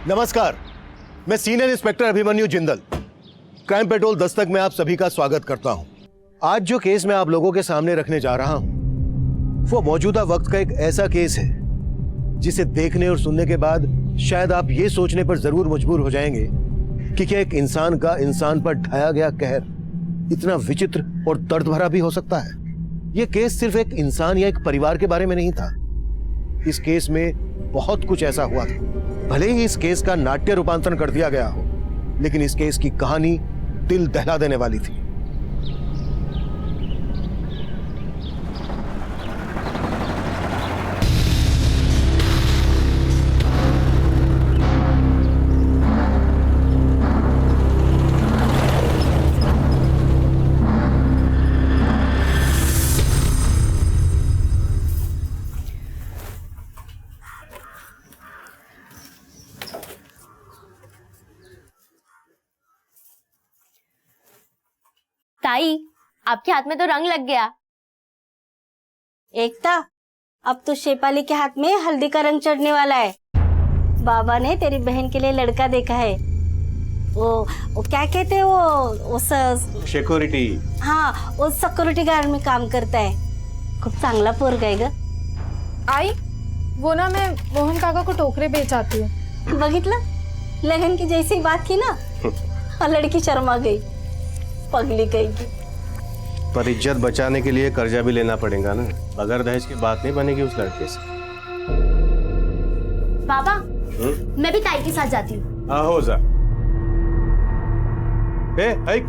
नमस्कार, मैं senior inspector Abhimanyu Jindal, crime petrol Dastak में आप सभी का स्वागत करता हूं। आज जो केस मैं आप लोगों के सामने रखने जा रहा हूं वो मौजूदा वक्त का एक ऐसा केस है जिसे देखने और सुनने के बाद शायद आप ये सोचने पर जरूर मजबूर हो जाएंगे कि क्या एक इंसान का इंसान पर ढाया गया कहर इतना विचित्र और दर्द भरा भी हो सकता है। यह केस सिर्फ एक इंसान या एक परिवार के बारे में नहीं था। इस केस में बहुत कुछ ऐसा हुआ था। भले ही इस केस का नाट्य रूपांतरण कर दिया गया हो, लेकिन इस केस की कहानी दिल दहला देने वाली थी। ताई, आपके हाथ में तो रंग लग गया। एकता, अब तो शेफाली के हाथ में हल्दी का रंग चढ़ने वाला है। बाबा ने तेरी बहन के लिए लड़का देखा है। वो क्या कहते हैं वो सिक्योरिटी। हाँ, वो सिक्योरिटी गार्ड में काम करता है। खूब चांगला पोरगा है ग। आई, वो ना मैं मोहन काका को टोकरे बेचाती हूँ। बघितलं, लगन की जैसी बात की ना और लड़की शर्मा गई, पगली गई की। पर इज्जत बचाने के लिए कर्जा भी लेना पड़ेगा ना। बगैर दहेज की बात नहीं बनेगी उस लड़के से। बाबा, मैं भी ताई के साथ जाती हूँ। हो जा। हाइक।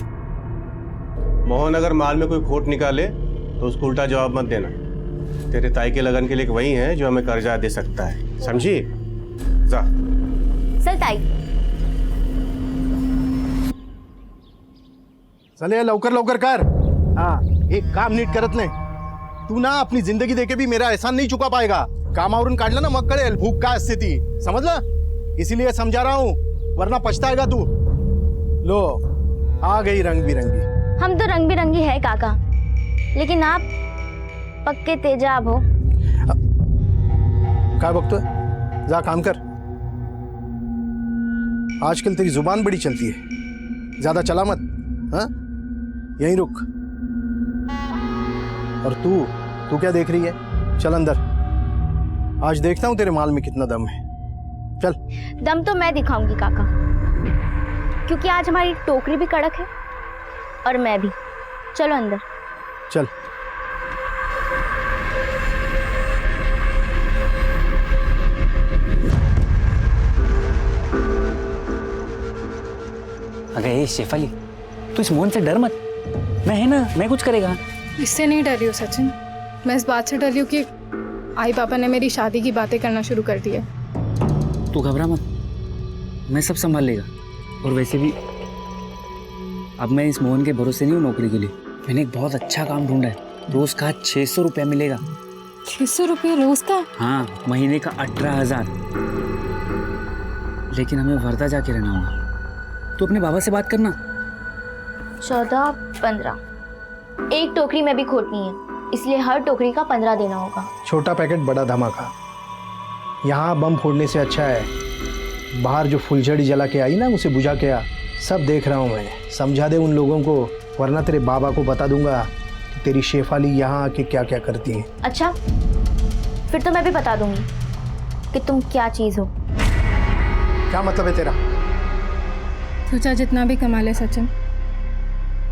मोहन अगर माल में कोई खोट निकाले तो उसको उल्टा जवाब मत देना। तेरे ताई के लगन के लिए वही है जो हमें कर्जा दे सकता है, समझी? जा। चल ताई। चले लवकर लवकर कर। हाँ, एक काम नीट करत नाही। तू ना अपनी जिंदगी देके भी मेरा एहसान नहीं चुका पाएगा। कामावरून काढलं ना मग कळेल भूक काय असते ती, समझला? इसीलिए समझा रहा हूँ, वरना पछताएगा तू। लो, आ गई रंग बिरंगी। हम तो रंग बिरंगी है काका, लेकिन आप पक्के तेजाब हो। काय बघतोय? जा काम कर। आजकल तेरी जुबान बड़ी चलती है, ज्यादा चला मत। हाँ, यहीं रुक। और तू क्या देख रही है? चल अंदर, आज देखता हूं तेरे माल में कितना दम है। चल। दम तो मैं दिखाऊंगी काका, क्योंकि आज हमारी टोकरी भी कड़क है और मैं भी। चलो अंदर। चल। अरे शेफाली, तू इस मोहन से डर मत। मैं है ना, मैं कुछ करेगा। इससे नहीं डरी हूँ सचिन, मैं इस बात से डरी हूँ कि आई पापा ने मेरी शादी की बातें करना शुरू कर दी है। तू घबरा मत, मैं सब संभाल लेगा। और वैसे भी अब मैं इस मोहन के भरोसे नहीं हूँ नौकरी के लिए। मैंने एक बहुत अच्छा काम ढूंढा है, रोज का 600 रुपया मिलेगा। 600 रुपये रोज का? हाँ, महीने का 18,000। लेकिन हमें वर्धा जाके रहना होगा। तू अपने बाबा से बात करना। 14, 15, एक टोकरी में भी खोटनी है, इसलिए हर टोकरी का 15 देना होगा। छोटा पैकेट बड़ा धमाका। यहाँ बम फोड़ने से अच्छा है बाहर जो फुलझड़ी जला के आई ना, उसे बुझा के आ। सब देख रहा हूँ मैं, समझा दे उन लोगों को, वरना तेरे बाबा को बता दूंगा कि तेरी शेफाली यहाँ आके क्या क्या करती है। अच्छा, फिर तो मैं भी बता दूंगी कि तुम क्या चीज हो। क्या मतलब है तेरा? सोचा जितना भी कमा ले सचिन,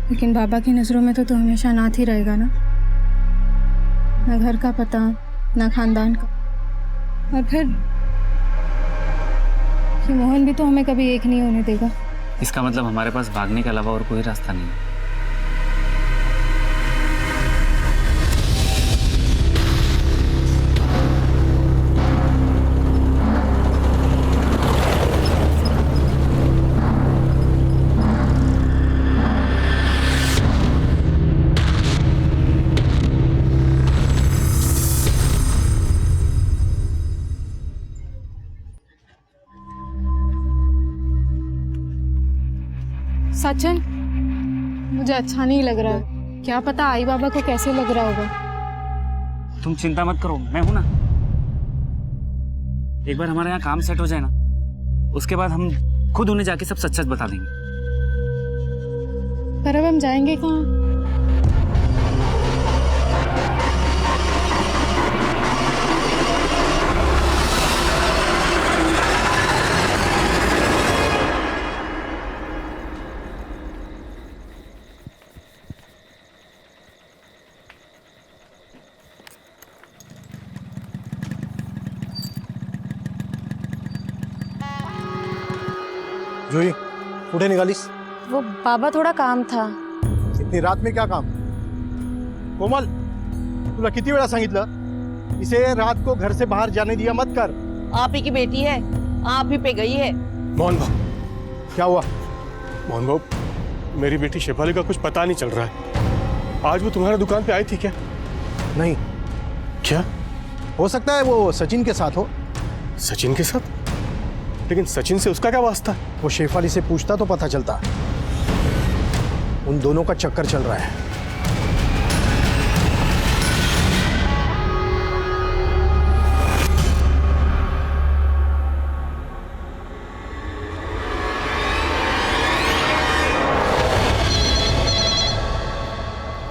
लेकिन बाबा की नजरों में तो तू हमेशा नाथ ही रहेगा ना। ना घर का पता, ना खानदान का, और फिर कि मोहन भी तो हमें कभी एक नहीं होने देगा। इसका मतलब हमारे पास भागने के अलावा और कोई रास्ता नहीं है। सचिन, मुझे अच्छा नहीं लग रहा है। क्या पता आई बाबा को कैसे लग रहा होगा। तुम चिंता मत करो, मैं हूं ना। एक बार हमारे यहाँ काम सेट हो जाए ना, उसके बाद हम खुद उन्हें जाके सब सच सच बता देंगे। पर अब हम जाएंगे कहाँ? जुई कुठे निघालीस? वो बाबा थोड़ा काम था। इतनी रात में क्या काम? कोमल, तुला किती वेळा सांगितलं इसे रात को घर से बाहर जाने दिया मत कर। आप ही की बेटी है, आप ही पे गई है। मोहन भाऊ, क्या हुआ? मोहन भाऊ, मेरी बेटी शेफाली का कुछ पता नहीं चल रहा है। आज वो तुम्हारी दुकान पे आई थी क्या? नहीं, क्या? हो सकता है वो सचिन के साथ हो। सचिन के साथ? लेकिन सचिन से उसका क्या वास्ता? वो शेफाली से पूछता तो पता चलता। उन दोनों का चक्कर चल रहा है।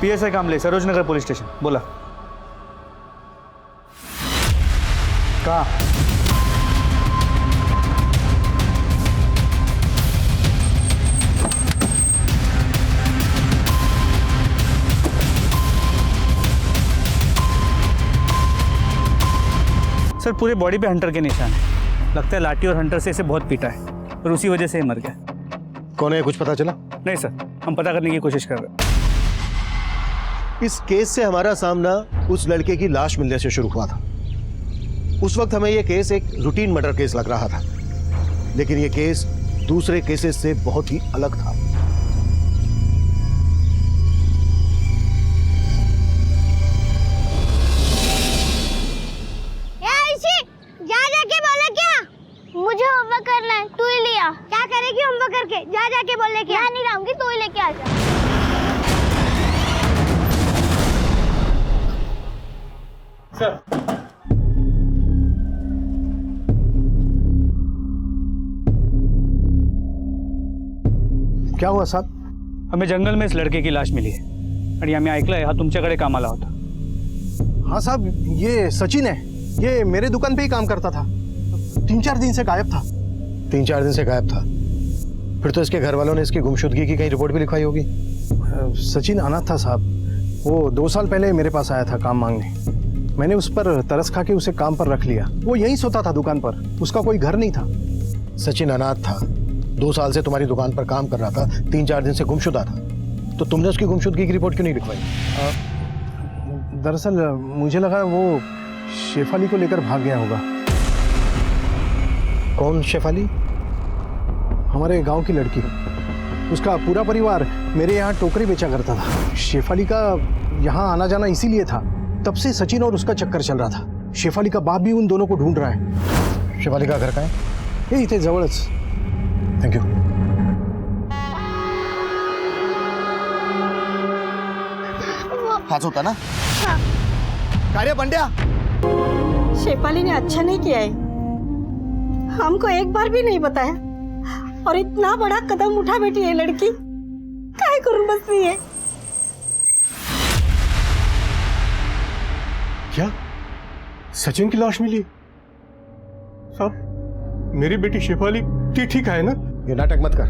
PSI कामले, सरोजनगर पुलिस स्टेशन। बोला। का सर पूरे बॉडी पे हंटर के निशान है। लगता है लाठी और हंटर से इसे बहुत पीटा है और उसी वजह से ये मर गया। कौन है, कुछ पता चला? नहीं सर, हम पता करने की कोशिश कर रहे हैं। इस केस से हमारा सामना उस लड़के की लाश मिलने से शुरू हुआ था। उस वक्त हमें यह केस एक रूटीन मर्डर केस लग रहा था, लेकिन यह केस दूसरे केसेस से बहुत ही अलग था। मुझे होमवर्क करना है, तू ही लिया। क्या करेगी होमवर्क करके? जा जाके बोल लेके। यहाँ नहीं रहूंगी, तू ही लेके आ जा। सर, क्या हुआ साहब? हमें जंगल में इस लड़के की लाश मिली है आणि आम्ही ऐकलंय हा तुमच्याकडे कामाला होता। हाँ साहब, ये सचिन है। ये मेरे दुकान पे ही काम करता था। 3-4 दिन से गायब था। 3-4 दिन से गायब था? फिर तो इसके घर वालों ने इसकी गुमशुदगी की कहीं रिपोर्ट भी लिखवाई होगी। सचिन अनाथ था साहब। वो 2 साल पहले मेरे पास आया था काम मांगने। मैंने उस पर तरस खा के उसे काम पर रख लिया। वो यहीं सोता था दुकान पर, उसका कोई घर नहीं था। सचिन अनाथ था, 2 साल से तुम्हारी दुकान पर काम कर रहा था, 3-4 दिन से गुमशुदा था, तो तुमने उसकी गुमशुदगी की रिपोर्ट क्यों नहीं लिखवाई? दरअसल मुझे लगा वो शेफाली को लेकर भाग गया होगा। कौन शेफाली? हमारे गांव की लड़की। उसका पूरा परिवार मेरे यहाँ टोकरी बेचा करता था। शेफाली का यहाँ आना जाना इसीलिए था। तब से सचिन और उसका चक्कर चल रहा था। शेफाली का बाप भी उन दोनों को ढूंढ रहा है। शेफाली का घर कहाँ है? ये इथे जवळच। Thank you. हाच होता ना? कार्य पंड्या, शेफाली ने अच्छा नहीं किया है, हमको एक बार भी नहीं बताया और इतना बड़ा कदम उठा बेटी ये लड़की। काय करून बसली है? क्या सचिन की लाश मिली? साहब, मेरी बेटी शेफाली ठीक है ना? ये नाटक मत कर।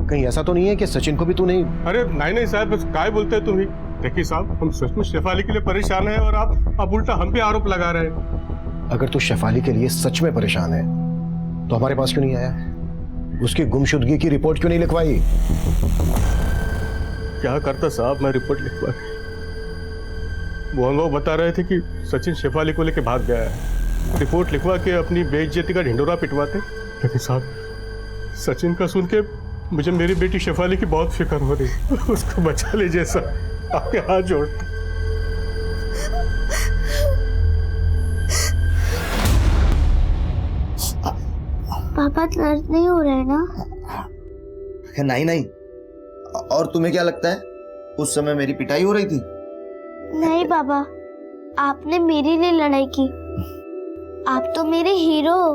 कहीं ऐसा तो नहीं है कि सचिन को भी तू नहीं? अरे नहीं साहब, बस काय बोलते हैं तुम ही। देखिए साहब, हम सचमुच शेफाली के लिए परेशान हैं और आप उल्टा हम पे आरोप लगा रहे हैं। अगर तू शेफाली के लिए सच में परेशान है तो हमारे पास क्यों नहीं आया? उसकी गुमशुदगी की रिपोर्ट क्यों नहीं लिखवाई? क्या करता साहब, मैं रिपोर्ट लिखवा। मोहन बाबू बता रहे थे कि सचिन शेफाली को लेके भाग गया है। रिपोर्ट लिखवा के अपनी बेइज्जती का ढिंडोरा पिटवाते। लेकिन साहब, सचिन का सुन के मुझे मेरी बेटी शेफाली की बहुत फिक्र हो रही। उसको बचा लीजिए सर, आपके हाथ जोड़ते। पापा दर्द नहीं हो रहा है ना? नहीं। और तुम्हें क्या लगता है उस समय मेरी पिटाई हो रही थी? नहीं पापा, आपने मेरे लिए लड़ाई की। आप तो मेरे हीरो हो।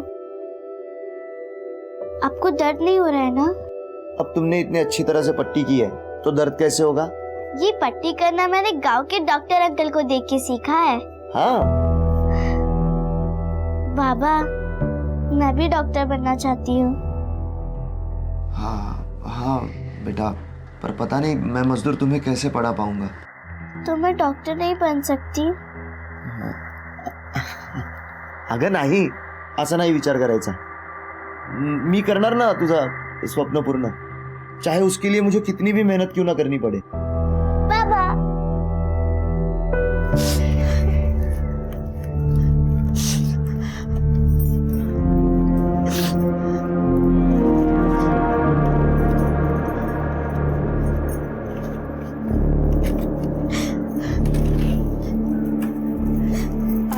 आपको दर्द नहीं हो रहा है ना? अब तुमने इतनी अच्छी तरह से पट्टी की है तो दर्द कैसे होगा? ये पट्टी करना मैंने गांव के डॉक्टर अंकल को देख के सीखा है। हाँ। बाबा, मैं भी डॉक्टर बनना चाहती हूँ। हाँ हाँ बेटा, पर पता नहीं मैं मजदूर तुम्हें कैसे पढ़ा पाऊंगा। तो मैं डॉक्टर नहीं बन सकती? अगं नाही, असं नाही विचार करायचा। मी करणार ना तुझा स्वप्न पूर्ण, चाहे उसके लिए मुझे कितनी भी मेहनत क्यों ना करनी पड़े। बाबा,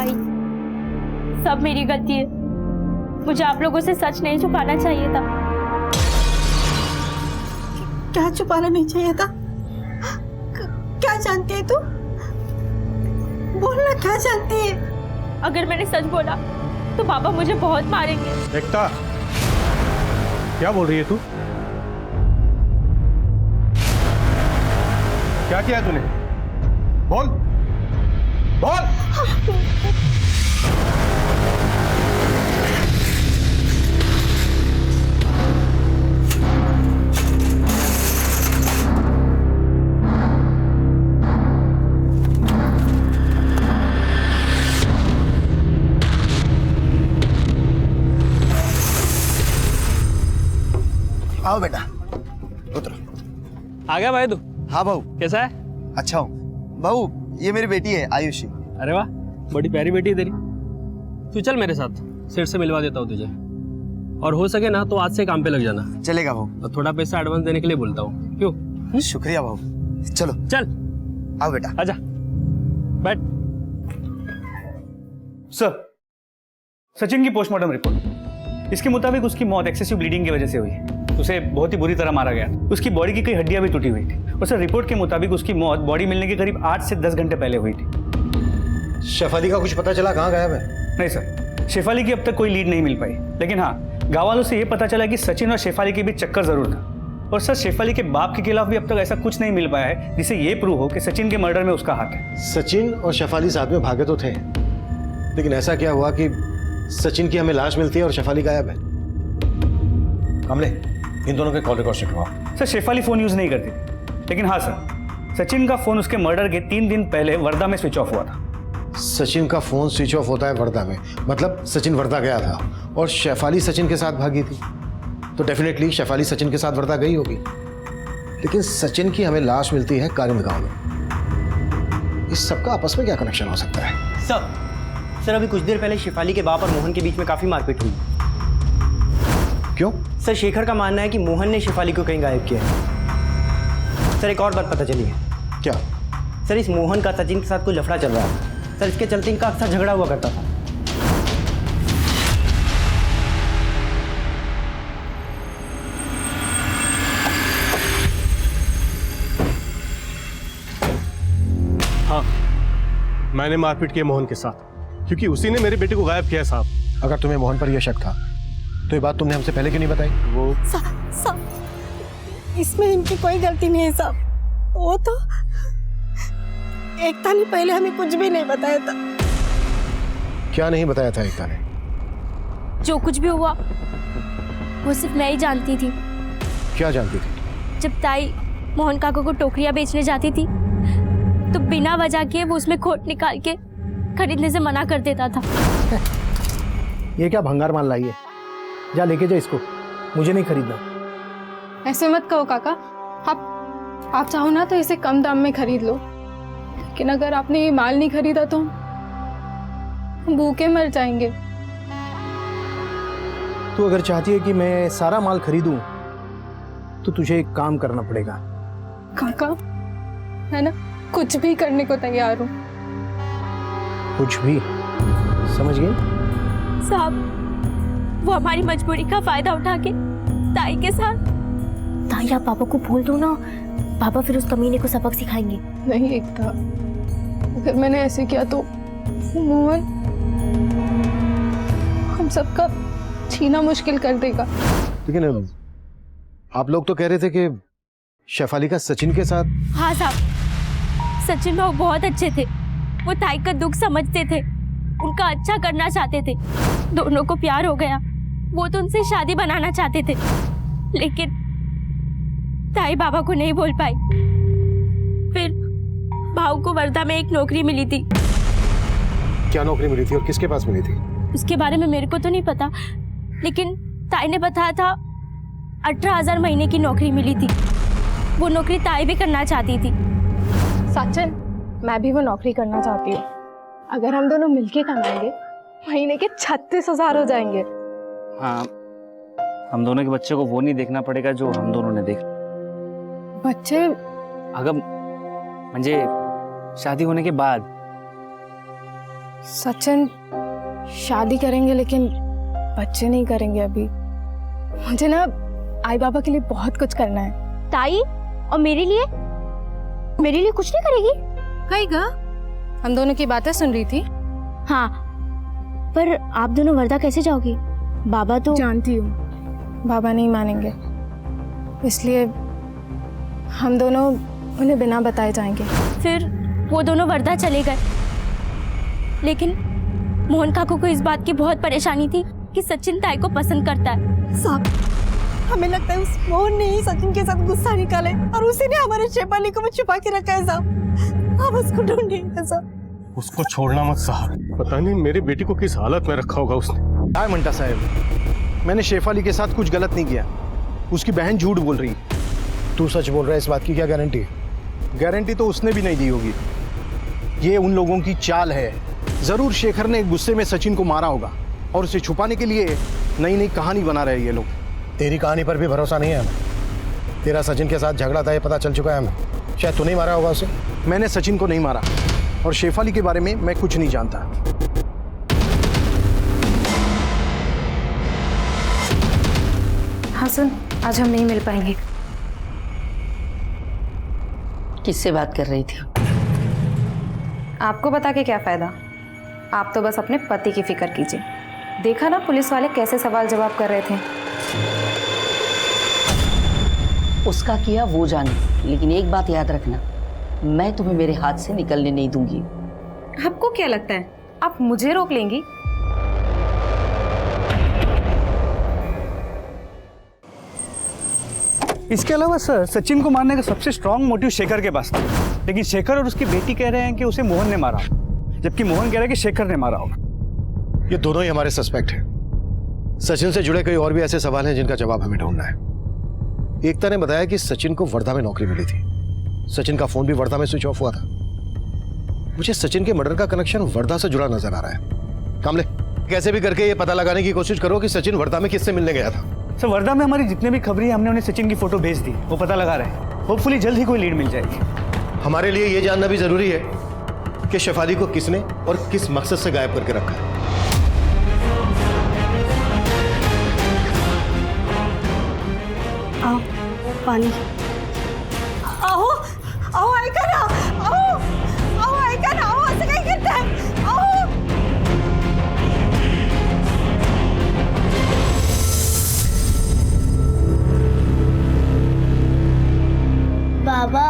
आई, सब मेरी गलती है। मुझे आप लोगों से सच नहीं छुपाना चाहिए था। क्या छुपाना नहीं चाहिए था? क्या जानती है तू? बोलना, क्या जानती है? अगर मैंने सच बोला तो पापा मुझे बहुत मारेंगे। एकता, क्या बोल रही है तू? क्या किया तूने? बोल बोल। आओ बेटा, उतरो। आ गया भाई तू? हाँ भाऊ, कैसा है? अच्छा हूँ। भाऊ, ये मेरी बेटी है आयुषी। अरे वाह, बड़ी प्यारी बेटी है तेरी। तू चल मेरे साथ, सेठ से मिलवा देता हूँ तुझे। और हो सके ना तो आज से काम पे लग जाना। चलेगा भाऊ। और थोड़ा पैसा एडवांस देने के लिए बोलता हूँ। क्यों? शुक्रिया भाऊ। चलो चल। आओ बेटा। आजा, बैठ। सर, सचिन की पोस्टमार्टम रिपोर्ट, इसके मुताबिक उसकी मौत एक्सेसिव ब्लीडिंग की वजह से हुई। उसे बहुत ही बुरी तरह मारा गया। उसकी बॉडी की कई हड्डियां भी टूटी हुई थी। और सर, रिपोर्ट के मुताबिक उसकी मौत बॉडी मिलने के करीब 8 से 10 घंटे पहले हुई थी। शेफाली का कुछ पता चला कहाँ गायब है? नहीं सर, शेफाली की अब तक कोई लीड नहीं मिल पाई। लेकिन हाँ, गाँव वालों से यह पता चला कि सचिन और शेफाली के बीच चक्कर जरूर था। और सर, शेफाली के बाप के खिलाफ भी अब तक ऐसा कुछ नहीं मिल पाया है जिससे ये प्रूव हो कि सचिन के मर्डर में उसका हाथ है। सचिन और शेफाली साथ में भागे तो थे, लेकिन ऐसा क्या हुआ कि सचिन की हमें लाश मिलती है और शेफाली गायब है? कमले, इन दोनों के कॉल रिकॉर्ड चेक करवाओ। सर, शेफाली फोन यूज नहीं करती थी, लेकिन हाँ सर, सचिन का फोन उसके मर्डर के 3 दिन पहले वर्धा में स्विच ऑफ हुआ था। सचिन का फोन स्विच ऑफ होता है वर्धा में, मतलब सचिन वर्धा गया था और शेफाली सचिन के साथ भागी थी, तो डेफिनेटली शेफाली सचिन के साथ वर्धा गई होगी। लेकिन सचिन की हमें लाश मिलती है कारिंद गांव में। इस सबका आपस में क्या कनेक्शन हो सकता है? सर अभी कुछ देर पहले शेफाली के बाप और मोहन के बीच में काफी मारपीट हुई। क्यों? सर, शेखर का मानना है कि मोहन ने शेफाली को कहीं गायब किया है। सर, एक और बात पता चली है। क्या? सर, इस मोहन का सचिन के साथ कोई लफड़ा चल रहा है। सर, इसके चलते इनका अक्सर झगड़ा हुआ करता था। हाँ, मैंने मारपीट की मोहन के साथ, क्योंकि उसी ने मेरे बेटे को गायब किया है साहब। अगर तुम्हें मोहन पर यह शक था तो ये बात तुमने हमसे पहले क्यों नहीं बताई? वो साहब, इसमें इनकी कोई गलती नहीं है साहब। वो तो एकता ने पहले हमें कुछ भी नहीं बताया था। क्या नहीं बताया था एकता ने? जो कुछ भी हुआ वो सिर्फ मैं ही जानती थी। क्या जानती थी? जब ताई मोहन काका को टोकरियां बेचने जाती थी तो बिना वजह के वो उसमें खोट निकाल के खरीदने से मना कर देता था। ये क्या भंगार माल लाई है? जा लेके जा इसको, मुझे नहीं खरीदना। ऐसे मत कहो काका। आप चाहो ना तो इसे कम दाम में खरीद लो, लेकिन अगर आपने ये माल नहीं खरीदा तो हम भूखे मर जाएंगे। तू अगर चाहती है कि मैं सारा माल खरीदूं तो तुझे एक काम करना पड़ेगा। काका, है ना, कुछ भी करने को तैयार हूँ। कुछ भी? समझ गई? साहब, वो हमारी मजबूरी का फायदा उठा के ताई के साथ। ताई, आप पापा को बोल दो ना, पापा फिर उस कमीने को सबक सिखाएंगे। नहीं एकता, अगर मैंने ऐसे किया तो मोहन हम सबका जीना मुश्किल कर देगा। लेकिन आप लोग तो कह रहे थे कि शेफाली का सचिन के साथ। हाँ साहब, सचिन भाऊ बहुत अच्छे थे। वो ताई का दुख समझते थे, उनका अच्छा करना चाहते थे। दोनों को प्यार हो गया, वो तो उनसे शादी बनाना चाहते थे, लेकिन ताई बाबा को नहीं बोल पाई। फिर भाऊ को वर्धा में एक नौकरी मिली थी। क्या नौकरी मिली थी और किसके पास मिली थी? उसके बारे में मेरे को तो नहीं पता, लेकिन ताई ने बताया था 18,000 महीने की नौकरी मिली थी। वो नौकरी ताई भी करना चाहती थी। सचिन, मैं भी वो नौकरी करना चाहती हूँ। अगर हम दोनों मिलके कमाएंगे महीने के 36,000 हो जाएंगे। हाँ, हम दोनों के बच्चे को वो नहीं देखना पड़ेगा जो हम दोनों ने देखा। बच्चे? अगर म्हणजे शादी होने के बाद। सचिन, शादी करेंगे लेकिन बच्चे नहीं करेंगे अभी। मुझे ना आई बाबा के लिए बहुत कुछ करना है। ताई, और मेरे लिए कुछ नहीं करेगी? कहेगा? हम दोनों की बातें सुन रही थी। हाँ, पर आप दोनों वर्धा कैसे जाओगी? बाबा तो। जानती हूँ, बाबा नहीं मानेंगे, इसलिए हम दोनों उन्हें बिना बताए जाएंगे। फिर वो दोनों वर्धा चले गए, लेकिन मोहन काकू को इस बात की बहुत परेशानी थी कि सचिन ताई को पसंद करता है। साहब, हमें लगता है उस मोहन ने ही सचिन के साथ गुस्सा निकाले और उसी ने हमारे शेफाली को भी छुपा के रखा है साहब। आप उसको ढूंढिए साहब। उसको छोड़ना मत साहब। पता नहीं मेरी बेटी को किस हालत में रखा होगा उसने। काय मंटा साहब, मैंने शेफाली के साथ कुछ गलत नहीं किया। उसकी बहन झूठ बोल रही। तू सच बोल रहा है, इस बात की क्या गारंटी? गारंटी तो उसने भी नहीं दी होगी। ये उन लोगों की चाल है। जरूर शेखर ने गुस्से में सचिन को मारा होगा और उसे छुपाने के लिए नई नई कहानी बना रहे ये लोग। तेरी कहानी पर भी भरोसा नहीं है हमें। तेरा सचिन के साथ झगड़ा था, ये पता चल चुका है हमें। शायद तू नहीं मारा होगा उसे। मैंने सचिन को नहीं मारा और शेफाली के बारे में मैं कुछ नहीं जानता। हसन, आज हम नहीं मिल पाएंगे। किससे बात कर रही थी? आपको बता के क्या फायदा? आप तो बस अपने पति की फिक्र कीजिए। देखा ना पुलिस वाले कैसे सवाल जवाब कर रहे थे। उसका किया वो जाने, लेकिन एक बात याद रखना, मैं तुम्हें मेरे हाथ से निकलने नहीं दूंगी। आपको क्या लगता है आप मुझे रोक लेंगी? इसके अलावा सर, सचिन को मारने का सबसे स्ट्रांग मोटिव शेखर के पास था, लेकिन शेखर और उसकी बेटी कह रहे हैं कि उसे मोहन ने मारा, जबकि मोहन कह रहा है कि शेखर ने मारा होगा। ये दोनों ही हमारे सस्पेक्ट हैं। सचिन से जुड़े कई और भी ऐसे सवाल हैं जिनका जवाब हमें ढूंढना है। एकता ने बताया कि सचिन को वर्धा में नौकरी मिली थी। सचिन का फोन भी वर्धा में स्विच ऑफ हुआ था। मुझे सचिन के मर्डर का कनेक्शन वर्धा से जुड़ा नजर आ रहा है। कामले, कैसे भी करके ये पता लगाने की कोशिश करो कि सचिन वर्धा में किससे मिलने गया था। सर, वर्धा में हमारी जितने भी खबरें हमने उन्हें सचिन की फोटो भेज दी, वो पता लगा रहे हैं। होपफुली जल्द ही कोई लीड मिल जाएगी। हमारे लिए ये जानना भी जरूरी है कि शेफाली को किसने और किस मकसद से गायब करके रखा है। आओ, पानी। आओ आओ, ऐका ना, आओ आओ, ऐका ना, आओ, असं काय करताय? आओ। बाबा,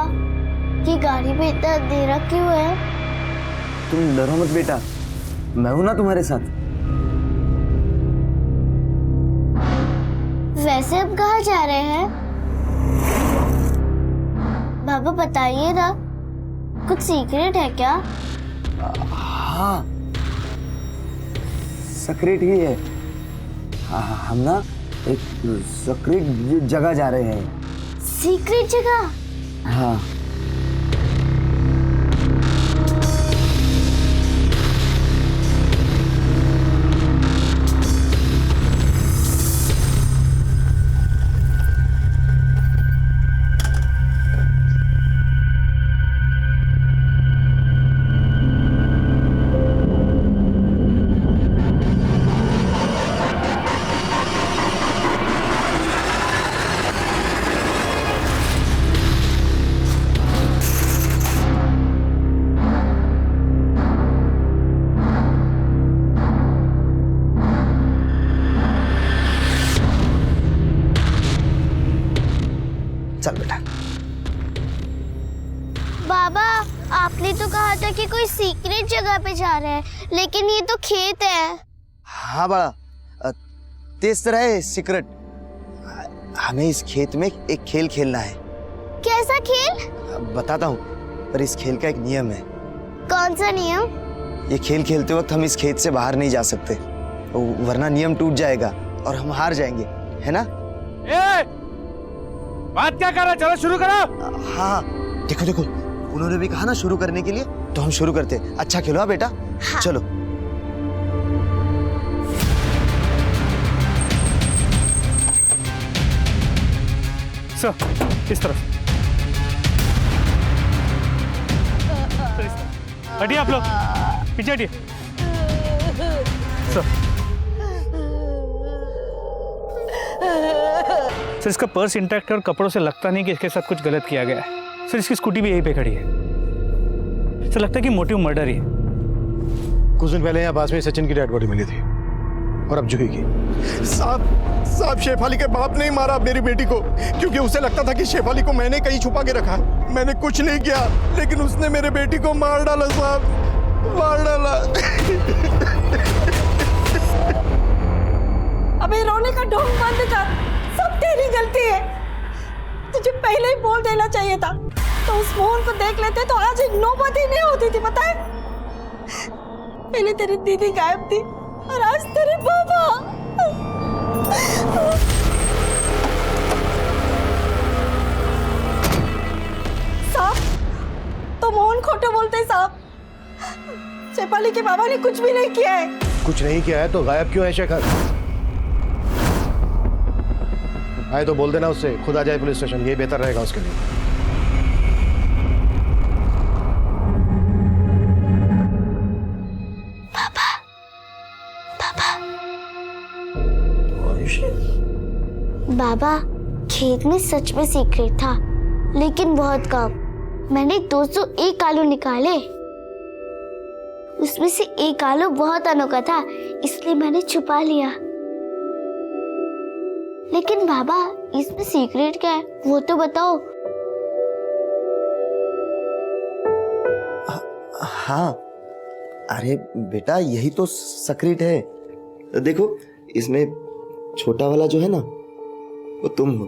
ये गाड़ी में इतना अंधेरा क्यों है? तुम डरो मत बेटा, मैं हूं ना तुम्हारे साथ। वैसे हम कहाँ जा रहे हैं? बाबा बताइए ना, कुछ सीक्रेट है क्या? हाँ, सीक्रेट ही है। हम ना एक सीक्रेट जगह जा रहे हैं। सीक्रेट जगह? हाँ। शेफाली तो कहा था कि कोई सीक्रेट जगह पे जा रहा है, लेकिन ये तो खेत है। हाँ बड़ा, तेज तरह है सीक्रेट। हमें इस खेत में एक खेल खेलना है। कैसा खेल? बताता हूँ, पर इस खेल का एक नियम है। कौन सा नियम? ये खेल खेलते वक्त हम इस खेत से बाहर नहीं जा सकते, वरना नियम टूट जाएगा और हम हार जाएंगे, है ना? बात क्या कर रहा है? चलो शुरू करो। हाँ, देखो देखो, उन्होंने भी कहा ना शुरू करने के लिए, तो हम शुरू करते हैं। अच्छा खेलो हाँ बेटा। हाँ। चलो। सर इस तरफ हटिए, आप लोग पीछे हटिए। सर इसका पर्स इंटैक्ट है और कपड़ों से लगता नहीं कि इसके साथ कुछ गलत किया गया है। सर इसकी स्कूटी भी यहीं पे खड़ी है। सर लगता है कि मोटिव मर्डर ही है। कुछ दिन पहले यहाँ पास में सचिन की डेड बॉडी मिली थी, और अब जूही की। साहब शेफाली के बाप ने ही मारा मेरी बेटी को, क्योंकि उसे लगता था कि शेफाली को मैंने कहीं छुपा के रखा। मैंने कुछ नहीं किया, लेकिन उसने मेरे बेटी को मार डाला साहब, मार डाला। अबे रोने का ढोंग बंद कर, सब तेरी गलती है। तुझे पहले ही बोल देना चाहिए था, तो उस मोहन को देख लेते तो आज नौबत ही नहीं होती थी, पता है? पहले तेरी दीदी गायब थी और आज तेरे बाबा। साहब, तो मोहन खोटे बोलते साहब। शेफाली के बाबा ने कुछ भी नहीं किया है। कुछ नहीं किया है तो गायब क्यों है शेखर? आए तो बोल देना उससे, खुद आ जाए पुलिस स्टेशन, यही बेहतर रहेगा उसके लिए। पापा, पापा, बाबा, खेत में सच में सीक्रेट था, लेकिन बहुत कम। मैंने 201 आलू निकाले, उसमें से एक आलू बहुत अनोखा था, इसलिए मैंने छुपा लिया। लेकिन बाबा, इसमें सीक्रेट क्या है वो तो बताओ। हाँ, अरे बेटा यही तो सीक्रेट है। देखो इसमें छोटा वाला जो है ना, वो तुम हो,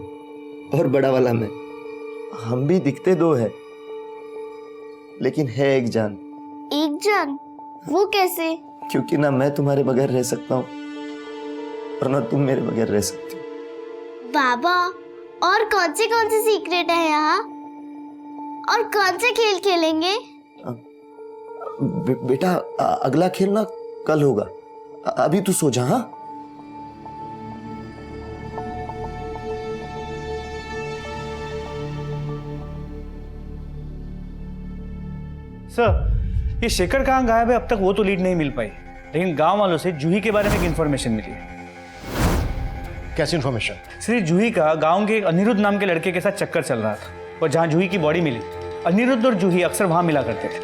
और बड़ा वाला मैं। हम भी दिखते दो है, लेकिन है एक जान। एक जान? वो कैसे? क्योंकि ना मैं तुम्हारे बगैर रह सकता हूँ, और ना तुम मेरे बगैर रह सकती हो। बाबा, और कौन से सीक्रेट है यहाँ? और कौन से खेल खेलेंगे? बेटा अगला खेल ना कल होगा, अभी तू सो जा। हाँ, सर ये शेखर कहाँ गायब है अब तक वो तो लीड नहीं मिल पाई, लेकिन गांव वालों से जूही के बारे में एक इन्फॉर्मेशन मिली है। कैसी इन्फॉर्मेशन? श्री जूही का गांव के एक अनिरुद्ध नाम के लड़के के साथ चक्कर चल रहा था, और जहां जूही की बॉडी मिली, अनिरुद्ध और जूही अक्सर वहां मिला करते थे।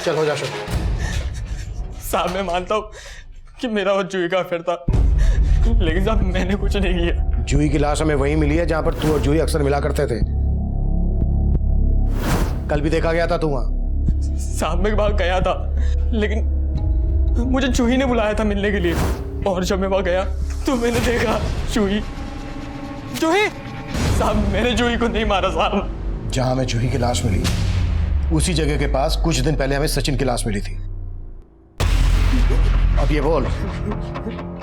चल हो जा शुरू। साहब मैं मानता हूँ कि मेरा और जूही का अफेयर था, लेकिन साहब मैंने कुछ नहीं किया। जूही की लाश हमें वहीं मिली है जहां पर तू और जूही अक्सर मिला करते थे। कल भी देखा गया था तू वहां। साहब मैं वहां गया था, लेकिन मुझे जूही ने बुलाया था मिलने के लिए, और जब मैं वहां गया तो मैंने देखा जूही। साहब मैंने जूही को नहीं मारा साहब। जहां हमें जूही की लाश मिली, उसी जगह के पास कुछ दिन पहले हमें सचिन की लाश मिली थी। अब ये बोल,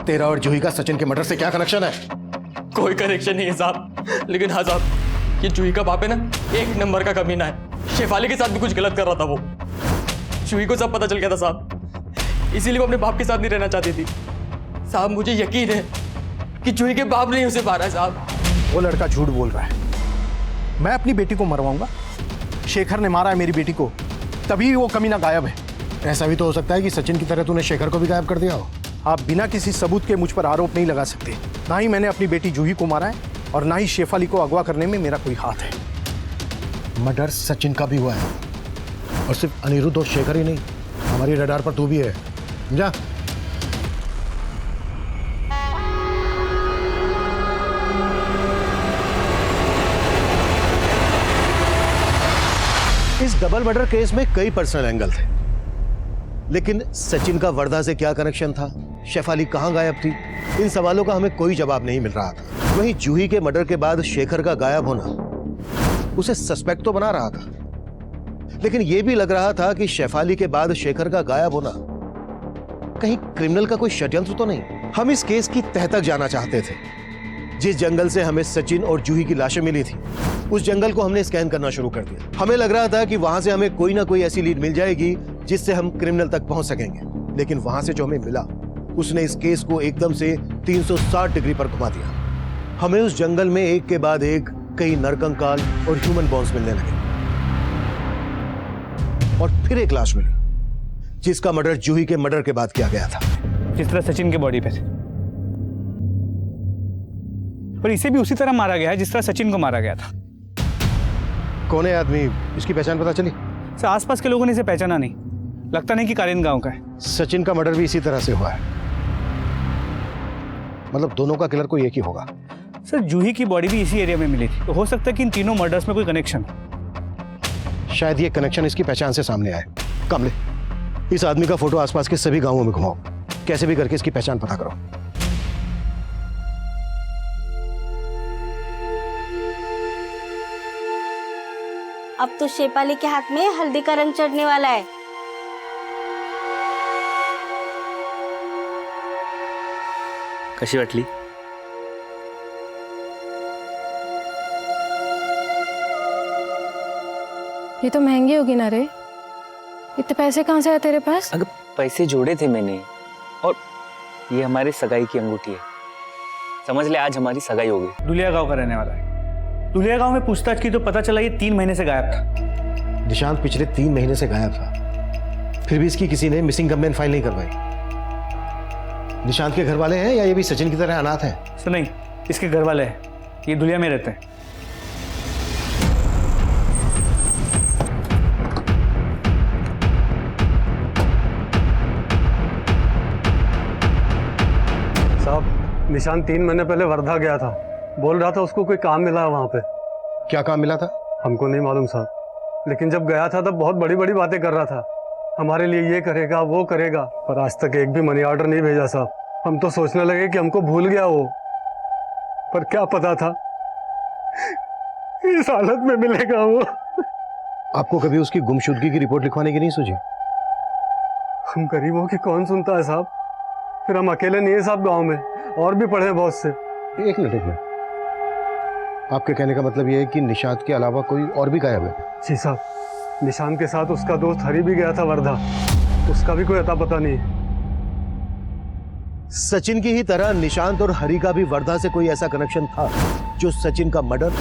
तेरा और जूही का सचिन के मर्डर से क्या कनेक्शन है? कोई कनेक्शन नहीं है साहब, लेकिन हाँ साहब, ये जूही का बाप है ना, एक नंबर का कमीना है। शेफाली के साथ भी कुछ गलत कर रहा था वो। जूही को सब पता चल गया था साहब, इसीलिए वो अपने बाप के साथ नहीं रहना चाहती थी। साहब मुझे यकीन है कि जूही के बाप ने उसे मारा है साहब। वो लड़का झूठ बोल रहा है। मैं अपनी बेटी को मरवाऊंगा? शेखर ने मारा है मेरी बेटी को, तभी वो कमीना गायब है। ऐसा भी तो हो सकता है कि सचिन की तरह तूने शेखर को भी गायब कर दिया हो। आप बिना किसी सबूत के मुझ पर आरोप नहीं लगा सकते। ना ही मैंने अपनी बेटी जूही को मारा है, और ना ही शेफाली को अगवा करने में मेरा कोई हाथ है। मर्डर सचिन का भी हुआ है, और सिर्फ अनिरुद्ध और शेखर ही नहीं, हमारी रडार पर तू भी है, समझा? इस डबल मर्डर केस में कई पर्सनल एंगल थे, लेकिन सचिन का वर्धा से क्या कनेक्शन था, शेफाली कहां गायब थी, इन सवालों का हमें कोई जवाब नहीं मिल रहा था। वहीं जूही के मर्डर के बाद शेखर का गायब होना उसे सस्पेक्ट तो बना रहा था, लेकिन यह भी लग रहा था कि शेफाली के बाद शेखर का गायब होना कहीं क्रिमिनल का कोई षड्यंत्र तो नहीं। हम इस केस की तह तक जाना चाहते थे। जिस जंगल से हमें सचिन और जूही की लाशें मिली थी, उस जंगल को हमने स्कैन करना शुरू कर दिया। हमें लग रहा था कि वहां से हमें कोई ना कोई ऐसी लीड मिल जाएगी जिससे हम क्रिमिनल तक पहुंच सकेंगे, लेकिन वहां से जो हमें मिला उसने इस केस को एकदम से 360 डिग्री पर घुमा दिया। हमें उस जंगल में एक के बाद एक कई नरकंकाल और ह्यूमन बोन्स मिलने लगे, और फिर एक लाश मिली जिसका मर्डर जूही के मर्डर के बाद किया गया था, जिस तरह सचिन के बॉडी पे थे। और इसे भी उसी तरह मारा गया है जिस तरह सचिन को मारा गया था। कौन है आदमी, इसकी पहचान पता चली? सर आसपास के लोगों ने इसे पहचाना नहीं, लगता नहीं कि कारेन गांव का है। सचिन का मर्डर भी इसी तरह से हुआ है, मतलब दोनों का किलर कोई एक ही होगा। सर जूही की बॉडी भी इसी एरिया में मिली थी, तो हो सकता है कि इन तीनों मर्डर्स में कोई कनेक्शन, शायद ये कनेक्शन इसकी पहचान से सामने आए। कमले, इस आदमी का फोटो आसपास के सभी गांवों में घुमाओ, कैसे भी करके इसकी पहचान पता करो। अब तो शेफाली के हाथ में हल्दी का रंग चढ़ने वाला है। कशी वाटली? ये तो महंगी होगी ना रे, इतने पैसे कहाँ से आए तेरे पास? अगर पैसे जोड़े थे मैंने, और ये हमारे सगाई की अंगूठी है, समझ ले आज हमारी सगाई हो गई। दुलिया गांव का रहने वाला है। दुलिया गांव में पूछताछ की तो पता चला ये 3 महीने से गायब था। निशांत पिछले 3 महीने से गायब था, फिर भी इसकी किसी ने मिसिंग कंप्लेंट फाइल नहीं करवाई। निशांत के घर वाले हैं या ये भी सचिन की तरह अनाथ है? सर नहीं, इसके घर वाले हैं, ये दुलिया में रहते हैं। साहब, निशांत 3 महीने पहले वर्धा गया था, बोल रहा था उसको कोई काम मिला है वहां पे। क्या काम मिला था? हमको नहीं मालूम साहब, लेकिन जब गया था तब बहुत बड़ी बड़ी बातें कर रहा था, हमारे लिए ये करेगा वो करेगा, पर आज तक एक भी मनी ऑर्डर नहीं भेजा साहब। हम तो सोचने लगे कि हमको भूल गया वो, पर क्या पता था इस हालत में मिलेगा वो। आपको कभी उसकी गुमशुदगी की रिपोर्ट लिखवाने की नहीं सोची? हम गरीबों की कौन सुनता है साहब, फिर हम अकेले नहीं है साहब गाँव में, और भी पढ़े बहुत से। एक मिनट, आपके कहने का मतलब यह है कि निशांत के अलावा कोई और भी गायब है? जी साहब, निशांत के साथ उसका दोस्त हरी भी गया था वर्धा, उसका भी कोई अता पता नहीं। सचिन की ही तरह निशांत और हरी का भी वर्धा से कोई ऐसा कनेक्शन था जो सचिन का मर्डर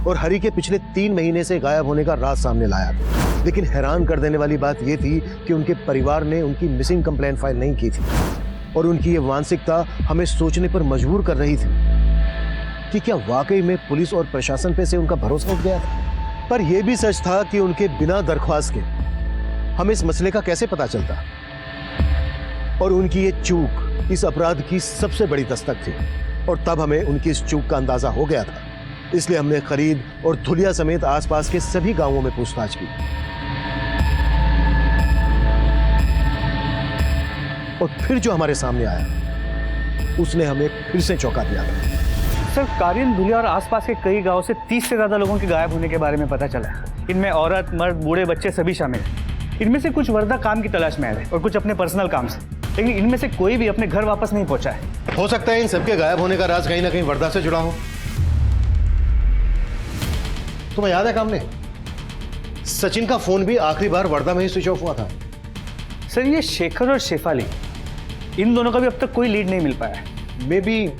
और हरी के पिछले 3 महीने से गायब होने का राज सामने लाया। लेकिन हैरान कर देने वाली बात यह थी कि उनके परिवार ने उनकी मिसिंग कंप्लेंट फाइल नहीं की थी, और उनकी ये मानसिकता हमें सोचने पर मजबूर कर रही थी कि क्या वाकई में पुलिस और प्रशासन पे से उनका भरोसा उठ गया था। पर यह भी सच था कि उनके बिना दरख्वास्त के हमें इस मसले का कैसे पता चलता, और उनकी ये चूक इस अपराध की सबसे बड़ी दस्तक थी, और तब हमें उनकी इस चूक का अंदाजा हो गया था। इसलिए हमने खरीद और धुलिया समेत आसपास के सभी गांवों में पूछताछ की, और फिर जो हमारे सामने आया उसने हमें फिर से चौंका दिया था। सर कारियन, धुलिया और आसपास के कई गांवों से 30 से ज्यादा लोगों के गायब होने के बारे में पता चला है। इनमें औरत, मर्द, बूढ़े, बच्चे सभी शामिल हैं। इनमें से कुछ वर्धा काम की तलाश में आए हैं और कुछ अपने पर्सनल काम से, लेकिन इनमें से कोई भी अपने घर वापस नहीं पहुंचा है। हो सकता है इन सबके गायब होने का राज कहीं ना कहीं वर्धा से जुड़ा हो। तुम्हें याद है कामले, सचिन का फोन भी आखिरी बार वर्धा में ही स्विच ऑफ हुआ था। सर ये शेखर और शेफाली, इन दोनों का भी अब तक कोई लीड नहीं मिल पाया है। मे बी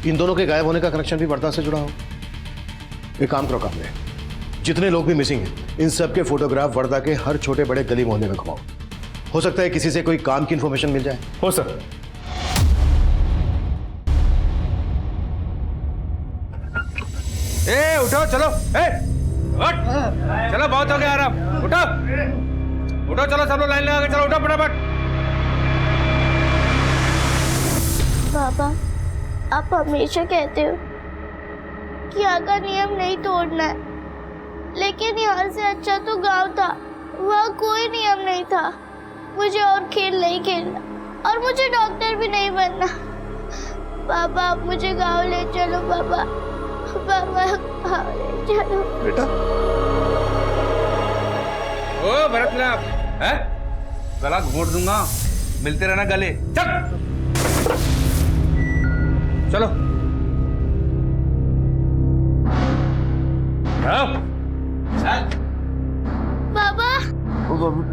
इन दोनों के गायब होने का कनेक्शन भी वर्धा से जुड़ा हो। एक काम करो कामले, जितने लोग भी मिसिंग हैं इन सब के फोटोग्राफ वर्धा के हर छोटे बड़े गली मोहल्ले में घुमाओ। हो सकता है किसी से कोई काम की इंफॉर्मेशन मिल जाए। हो सर। उठो चलो, उठ चलो, बहुत हो गया आराम, उठो उठो, चलो सब लोग लाइन लगा के चलो, उठो फटाफट। बाबा, आप हमेशा कहते हो कि यहाँ का नियम नहीं तोड़ना है, लेकिन यहाँ से अच्छा तो गांव था। नहीं था। मुझे और खेल नहीं खेलना और मुझे डॉक्टर भी नहीं बनना। पापा आप मुझे गाँव ले चलो पापा, पापा गाँव ले चलो। बेटा ओ भरतलाल, हैं? गला घोट दूंगा, मिलते रहना गले। चल चलो चल। पापा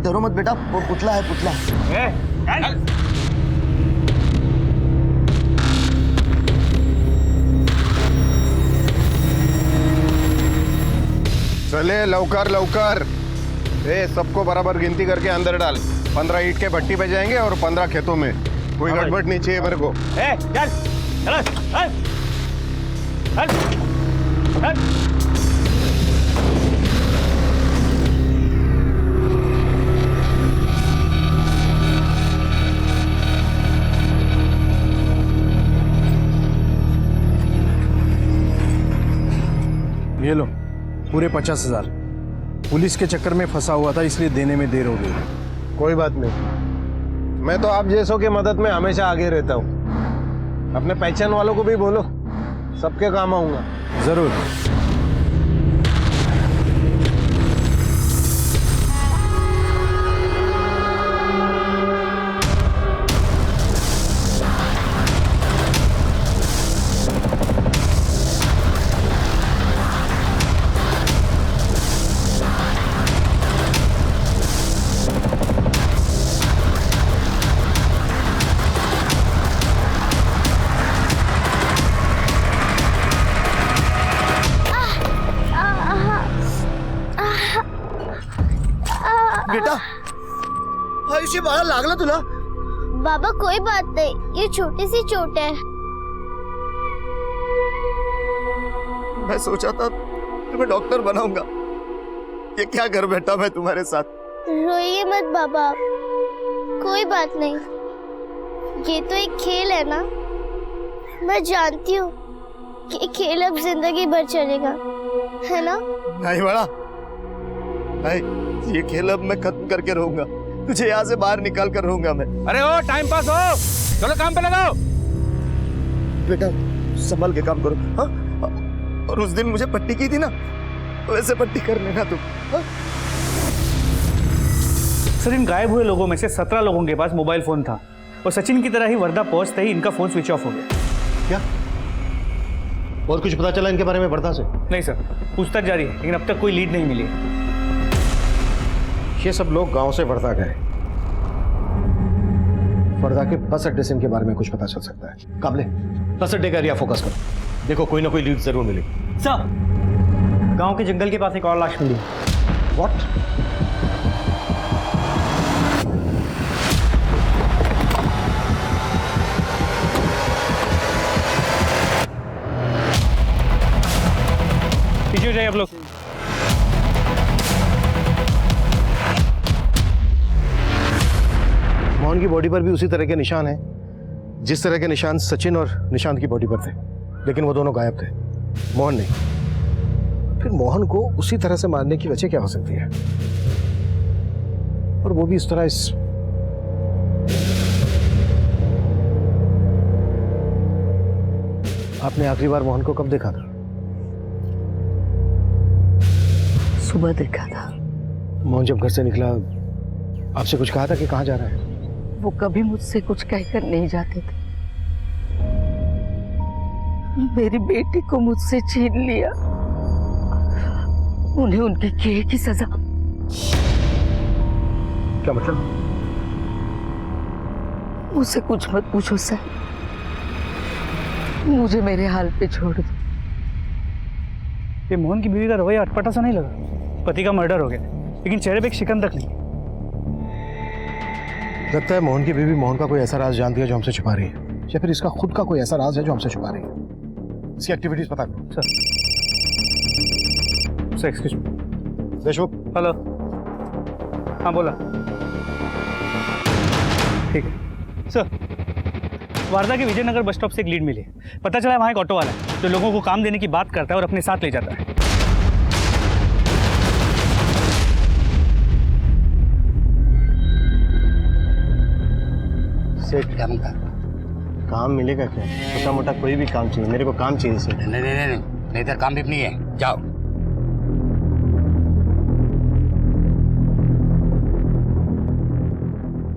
डरो मत बेटा, वो पुतला है, पुतला। चले लवकर लवकर। सबको बराबर गिनती करके अंदर डाल। 15 ईंट के भट्टी पे जाएंगे और 15 खेतों में। कोई गड़बड़ नहीं चाहिए मेरे को। चल चल चल चल चल। ये लो पूरे 50,000। पुलिस के चक्कर में फंसा हुआ था इसलिए देने में देर हो गई। कोई बात नहीं, मैं तो आप जैसों की मदद में हमेशा आगे रहता हूँ। अपने पहचान वालों को भी बोलो, सबके काम आऊंगा जरूर। बेटा आयुष्य बाळा लागला तुला? बाबा कोई बात नहीं, ये छोटी सी चोट है। मैं सोचा था तुम्हें डॉक्टर बनाऊंगा, ये क्या कर बैठा मैं तुम्हारे साथ। रोइए मत बाबा, कोई बात नहीं, ये तो एक खेल है ना। मैं जानती हूँ कि खेल अब जिंदगी भर चलेगा, है ना? नहीं बड़ा, नहीं, ये खेल अब मैं खत्म करके रहूंगा। तुझे यहाँ से बाहर निकाल कर रहूंगा मैं। अरे ओ टाइम पास हो, चलो काम पे लगाओ। बेटा संभल के काम करो, हाँ? और उस दिन मुझे पट्टी की थी ना, वैसे पट्टी कर लेना तुम, हाँ? सर इन गायब हुए लोगों में से 17 लोगों के पास मोबाइल फोन था और सचिन की तरह ही वर्धा पहुंचते ही इनका फोन स्विच ऑफ हो गया। क्या और कुछ पता चला इनके बारे में वर्धा से? नहीं सर, पूछताछ जारी है लेकिन अब तक कोई लीड नहीं मिली। ये सब लोग गांव से वर्धा गए। वर्धा के बस अड्डे से इनके बारे में कुछ पता चल सकता है। काबले बस अड्डे का एरिया फोकस करो, देखो कोई ना कोई लीड जरूर मिलेगी। सर गांव के जंगल के पास एक और लाश मिली। व्हाट? पीछे हो जाइए आप लोग। मोहन की बॉडी पर भी उसी तरह के निशान हैं जिस तरह के निशान सचिन और निशांत की बॉडी पर थे, लेकिन वो दोनों गायब थे, मोहन नहीं। फिर मोहन को उसी तरह से मारने की वजह क्या हो सकती है, और वो भी इस तरह? आपने आखिरी बार मोहन को कब देखा था? सुबह देखा था। मोहन जब घर से निकला आपसे कुछ कहा था कि कहाँ जा रहा है? वो कभी मुझसे कुछ कहकर नहीं जाते थे। मेरी बेटी को मुझसे छीन लिया, उन्हें उनके किए की सजा। क्या मतलब? मुझसे कुछ मत पूछो सर, मुझे मेरे हाल पे छोड़ दो। ये मोहन की बीवी का रवैया अटपटा सा नहीं लगा। पति का मर्डर हो गया लेकिन चेहरे पे एक शिकन तक नहीं। लगता है मोहन की बीवी मोहन का कोई ऐसा राज जानती है जो हमसे छुपा रही है, या फिर इसका खुद का कोई ऐसा राज है जो हमसे छुपा रही है। इसकी एक्टिविटीज पता करो। Sir excuse me. Deshmukh. Hello. हाँ बोला। ठीक है सर। वारदा के विजयनगर बस स्टॉप से एक लीड मिली। पता चला वहाँ एक ऑटो वाला है जो लोगों को काम देने की बात करता है और अपने साथ ले जाता है। सेठ क्या बनता? काम मिलेगा क्या? छोटा मोटा कोई भी काम चाहिए, मेरे को काम चाहिए सेठ। नहीं नहीं नहीं नहीं, इधर काम भी नहीं है, जाओ।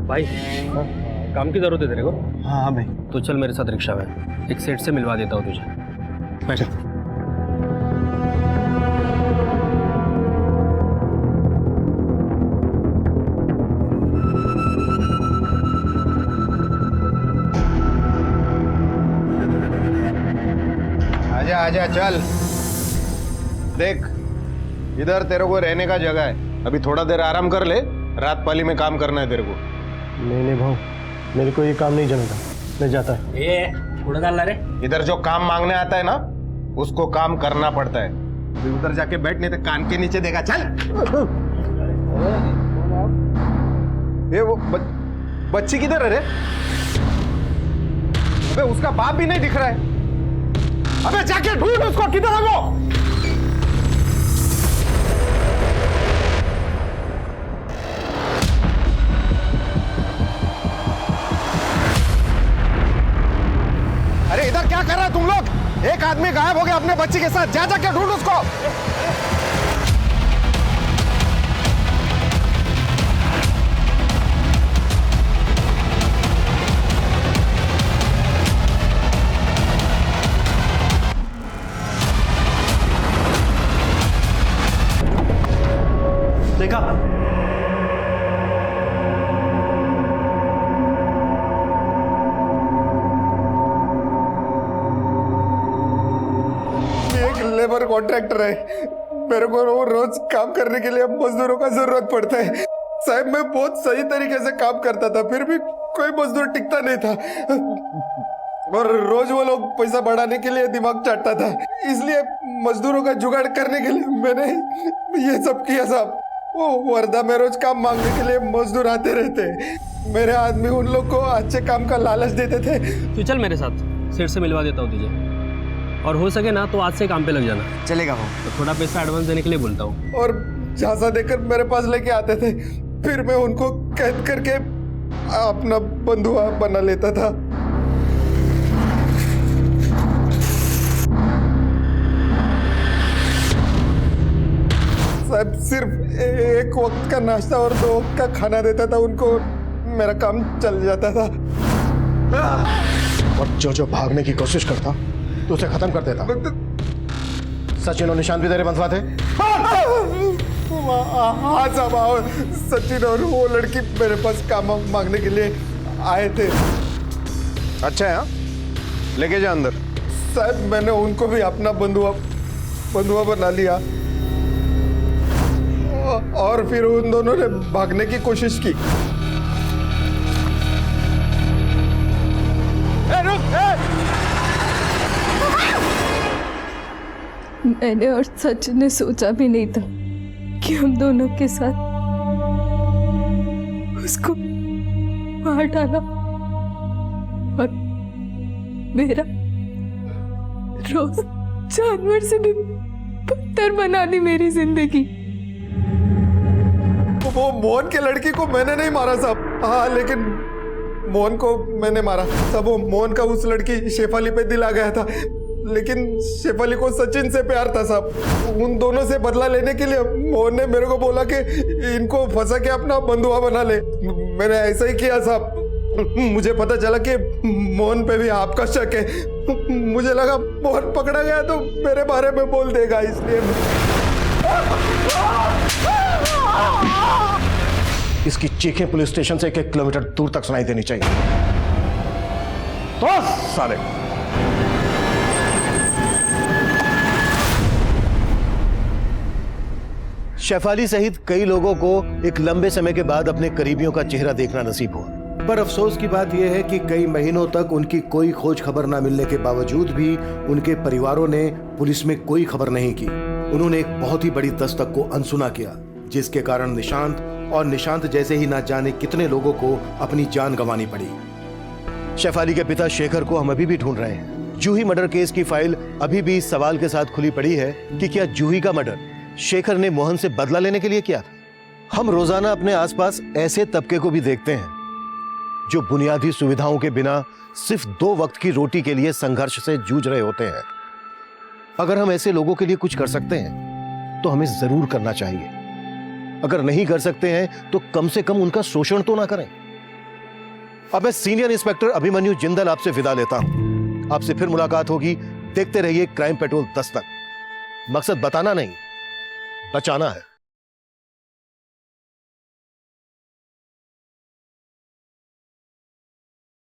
भाई काम की जरूरत है तेरे को? हाँ भाई। तो चल मेरे साथ रिक्शा में, एक सेठ से मिलवा देता हूँ तुझे। बैठ। आजा आजा चल। देख, इधर तेरे को रहने का जगह है, अभी थोड़ा देर आराम कर ले, रात पाली में काम करना है तेरे को। नहीं भाऊ, मेरे को ये काम नहीं जमता, मैं जाता है। ये कूड़ा डाल रे। इधर जो काम मांगने आता है ना, उसको काम करना पड़ता है। अभी उधर जाके बैठ, नहीं तो कान के नीचे देगा। चल। ये वो बच्ची किधर है रे? अबे उसका बाप भी नहीं दिख रहा है। अबे जाके ढूंढ उसको, किधर है वो? अरे इधर क्या कर रहा है तुम लोग? एक आदमी गायब हो गया अपने बच्ची के साथ, जा जाके ढूंढ उसको। देखा? एक लेबर कॉन्ट्रैक्टर है, मेरे को रोज काम करने के लिए मजदूरों का जरूरत पड़ता है। साहब मैं बहुत सही तरीके से काम करता था, फिर भी कोई मजदूर टिकता नहीं था, और रोज वो लोग पैसा बढ़ाने के लिए दिमाग चाटता था, इसलिए मजदूरों का जुगाड़ करने के लिए मैंने ये सब किया साहब। वो वर्धा में रोज काम मांगने के लिए मजदूर आते रहते, मेरे आदमी उन लोग को अच्छे काम का लालच देते थे। तू चल मेरे साथ, सेठ से मिलवा देता हूँ तुझे, और हो सके ना तो आज से काम पे लग जाना। चलेगा वो। तो थोड़ा पैसा एडवांस देने के लिए बोलता हूँ। और झांसा देकर मेरे पास लेके आते थे, फिर मैं उनको कैद करके अपना बंधुआ बना लेता था। साहब सिर्फ एक वक्त का नाश्ता और 2 वक्त का खाना देता था उनको, मेरा काम चल जाता था। और जो भागने की कोशिश करता तो उसे खत्म कर देता। सचिन और निशांत भी तेरे बंधुआ थे? हाँ साहब, और सचिन और वो लड़की मेरे पास काम मांगने के लिए आए थे। अच्छा है, लेके जा अंदर। साहब मैंने उनको भी अपना बंधुआ बना लिया, और फिर उन दोनों ने भागने की कोशिश की। मैंने और सचिन ने सोचा भी नहीं था कि हम दोनों के साथ उसको मार डाला, और मेरा रोज जानवर से भी बदतर बना दी मेरी जिंदगी। वो मोहन के लड़की को मैंने नहीं मारा साहब, हाँ लेकिन मोहन को मैंने मारा साहब। वो मोहन का उस लड़की शेफाली पे दिल आ गया था, लेकिन शेफाली को सचिन से प्यार था साहब। उन दोनों से बदला लेने के लिए मोहन ने मेरे को बोला कि इनको फंसा के अपना बंधुआ बना ले। मैंने ऐसा ही किया साहब। मुझे पता चला कि मोहन पे भी आपका शक है, मुझे लगा मोहन पकड़ा गया तो मेरे बारे में बोल देगा, इसलिए इसकी चीखें पुलिस स्टेशन से 1 किलोमीटर दूर तक सुनाई देनी चाहिए। तो साले शेफाली सहित कई लोगों को एक लंबे समय के बाद अपने करीबियों का चेहरा देखना नसीब हुआ, पर अफसोस की बात यह है कि कई महीनों तक उनकी कोई खोज खबर न मिलने के बावजूद भी उनके परिवारों ने पुलिस में कोई खबर नहीं की। उन्होंने एक बहुत ही बड़ी दस्तक को अनसुना किया, जिसके कारण निशांत जैसे ही ना जाने कितने लोगों को अपनी जान गंवानी पड़ी। शेफाली के पिता शेखर को हम अभी भी ढूंढ रहे हैं। जूही मर्डर केस की फाइल अभी भी इस सवाल के साथ खुली पड़ी है कि क्या जूही का मर्डर शेखर ने मोहन से बदला लेने के लिए किया था। हम रोजाना अपने आसपास ऐसे तबके को भी देखते हैं जो बुनियादी सुविधाओं के बिना सिर्फ 2 वक्त की रोटी के लिए संघर्ष से जूझ रहे होते हैं। अगर हम ऐसे लोगों के लिए कुछ कर सकते हैं तो हमें जरूर करना चाहिए। अगर नहीं कर सकते हैं तो कम से कम उनका शोषण तो ना करें। अब मैं सीनियर इंस्पेक्टर अभिमन्यु जिंदल आपसे विदा लेता हूं। आपसे फिर मुलाकात होगी। देखते रहिए क्राइम पेट्रोल दस्तक। मकसद बताना नहीं, बचाना है।